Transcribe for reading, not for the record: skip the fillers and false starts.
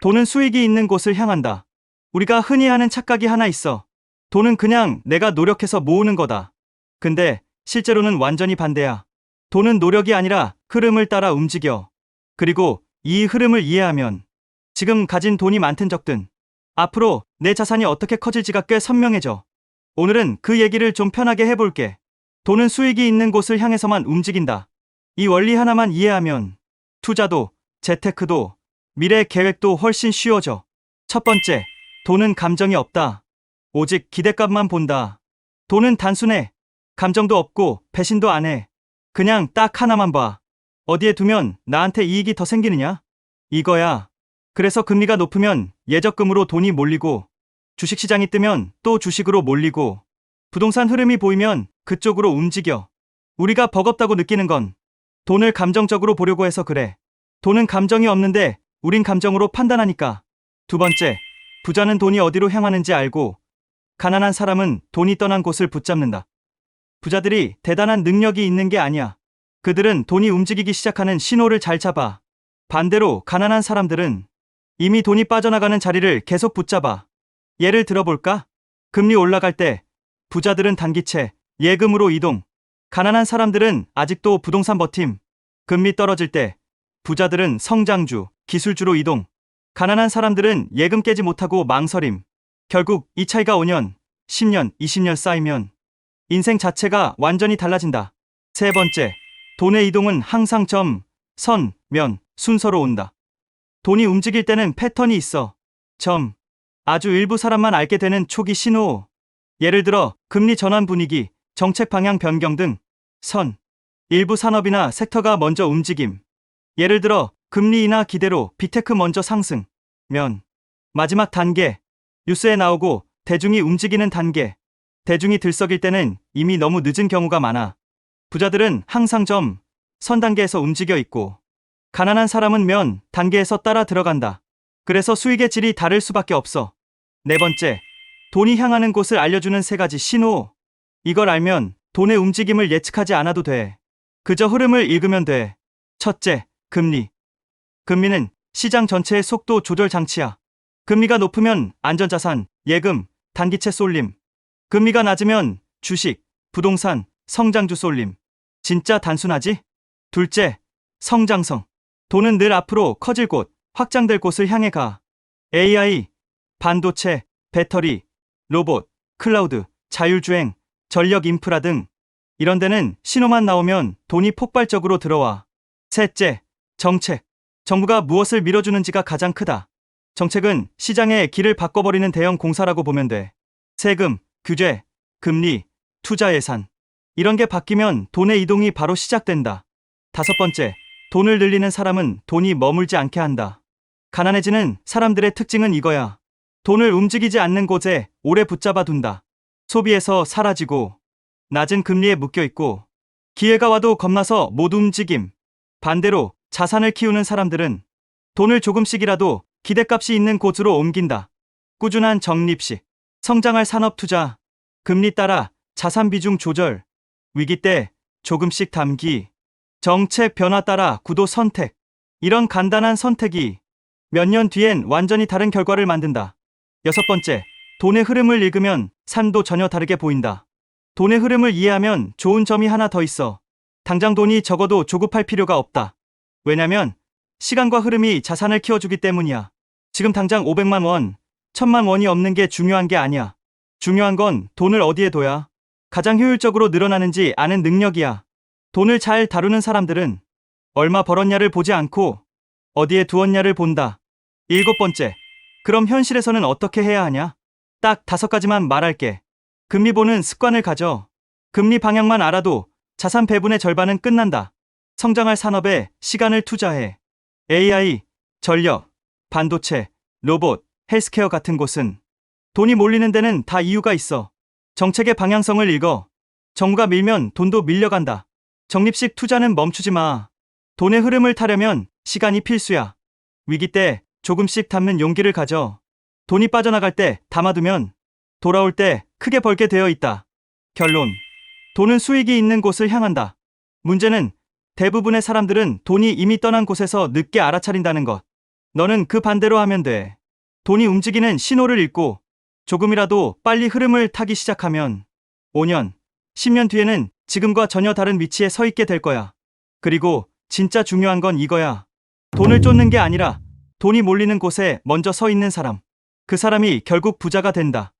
돈은 수익이 있는 곳을 향한다. 우리가 흔히 하는 착각이 하나 있어. 돈은 그냥 내가 노력해서 모으는 거다. 근데 실제로는 완전히 반대야. 돈은 노력이 아니라 흐름을 따라 움직여. 그리고 이 흐름을 이해하면 지금 가진 돈이 많든 적든 앞으로 내 자산이 어떻게 커질지가 꽤 선명해져. 오늘은 그 얘기를 좀 편하게 해볼게. 돈은 수익이 있는 곳을 향해서만 움직인다. 이 원리 하나만 이해하면 투자도, 재테크도, 미래 계획도 훨씬 쉬워져. 첫 번째, 돈은 감정이 없다. 오직 기대값만 본다. 돈은 단순해. 감정도 없고 배신도 안 해. 그냥 딱 하나만 봐. 어디에 두면 나한테 이익이 더 생기느냐? 이거야. 그래서 금리가 높으면 예적금으로 돈이 몰리고, 주식시장이 뜨면 또 주식으로 몰리고, 부동산 흐름이 보이면 그쪽으로 움직여. 우리가 버겁다고 느끼는 건 돈을 감정적으로 보려고 해서 그래. 돈은 감정이 없는데 우린 감정으로 판단하니까. 두 번째, 부자는 돈이 어디로 향하는지 알고, 가난한 사람은 돈이 떠난 곳을 붙잡는다. 부자들이 대단한 능력이 있는 게 아니야. 그들은 돈이 움직이기 시작하는 신호를 잘 잡아. 반대로 가난한 사람들은 이미 돈이 빠져나가는 자리를 계속 붙잡아. 예를 들어볼까? 금리 올라갈 때 부자들은 단기채, 예금으로 이동. 가난한 사람들은 아직도 부동산 버팀. 금리 떨어질 때 부자들은 성장주, 기술주로 이동. 가난한 사람들은 예금 깨지 못하고 망설임. 결국 이 차이가 5년, 10년, 20년 쌓이면 인생 자체가 완전히 달라진다. 세 번째, 돈의 이동은 항상 점, 선, 면, 순서로 온다. 돈이 움직일 때는 패턴이 있어. 점, 아주 일부 사람만 알게 되는 초기 신호. 예를 들어 금리 전환 분위기, 정책 방향 변경 등. 선, 일부 산업이나 섹터가 먼저 움직임. 예를 들어 금리 인하 기대로 빅테크 먼저 상승. 면, 마지막 단계, 뉴스에 나오고 대중이 움직이는 단계. 대중이 들썩일 때는 이미 너무 늦은 경우가 많아. 부자들은 항상 점, 선 단계에서 움직여 있고, 가난한 사람은 면 단계에서 따라 들어간다. 그래서 수익의 질이 다를 수밖에 없어. 네 번째, 돈이 향하는 곳을 알려주는 세 가지 신호. 이걸 알면 돈의 움직임을 예측하지 않아도 돼. 그저 흐름을 읽으면 돼. 첫째, 금리. 금리는 시장 전체의 속도 조절 장치야. 금리가 높으면 안전자산, 예금, 단기채 쏠림. 금리가 낮으면 주식, 부동산, 성장주 쏠림. 진짜 단순하지? 둘째, 성장성. 돈은 늘 앞으로 커질 곳, 확장될 곳을 향해 가. AI, 반도체, 배터리, 로봇, 클라우드, 자율주행, 전력 인프라 등 이런 데는 신호만 나오면 돈이 폭발적으로 들어와. 셋째, 정책. 정부가 무엇을 밀어주는지가 가장 크다. 정책은 시장의 길을 바꿔버리는 대형 공사라고 보면 돼. 세금, 규제, 금리, 투자 예산. 이런 게 바뀌면 돈의 이동이 바로 시작된다. 다섯 번째, 돈을 늘리는 사람은 돈이 머물지 않게 한다. 가난해지는 사람들의 특징은 이거야. 돈을 움직이지 않는 곳에 오래 붙잡아 둔다. 소비에서 사라지고, 낮은 금리에 묶여 있고, 기회가 와도 겁나서 못 움직임. 반대로 자산을 키우는 사람들은 돈을 조금씩이라도 기대값이 있는 곳으로 옮긴다. 꾸준한 적립식, 성장할 산업 투자, 금리 따라 자산 비중 조절, 위기 때 조금씩 담기, 정책 변화 따라 구도 선택. 이런 간단한 선택이 몇 년 뒤엔 완전히 다른 결과를 만든다. 여섯 번째, 돈의 흐름을 읽으면 삶도 전혀 다르게 보인다. 돈의 흐름을 이해하면 좋은 점이 하나 더 있어. 당장 돈이 적어도 조급할 필요가 없다. 왜냐면 시간과 흐름이 자산을 키워주기 때문이야. 지금 당장 500만 원, 1000만 원이 없는 게 중요한 게 아니야. 중요한 건 돈을 어디에 둬야 가장 효율적으로 늘어나는지 아는 능력이야. 돈을 잘 다루는 사람들은 얼마 벌었냐를 보지 않고 어디에 두었냐를 본다. 일곱 번째, 그럼 현실에서는 어떻게 해야 하냐? 딱 5가지만 말할게. 금리 보는 습관을 가져. 금리 방향만 알아도 자산 배분의 절반은 끝난다. 성장할 산업에 시간을 투자해. AI, 전력, 반도체, 로봇, 헬스케어 같은 곳은 돈이 몰리는 데는 다 이유가 있어. 정책의 방향성을 읽어. 정부가 밀면 돈도 밀려간다. 적립식 투자는 멈추지 마. 돈의 흐름을 타려면 시간이 필수야. 위기 때 조금씩 담는 용기를 가져. 돈이 빠져나갈 때 담아두면 돌아올 때 크게 벌게 되어 있다. 결론. 돈은 수익이 있는 곳을 향한다. 문제는 대부분의 사람들은 돈이 이미 떠난 곳에서 늦게 알아차린다는 것. 너는 그 반대로 하면 돼. 돈이 움직이는 신호를 읽고 조금이라도 빨리 흐름을 타기 시작하면 5년, 10년 뒤에는 지금과 전혀 다른 위치에 서 있게 될 거야. 그리고 진짜 중요한 건 이거야. 돈을 쫓는 게 아니라 돈이 몰리는 곳에 먼저 서 있는 사람. 그 사람이 결국 부자가 된다.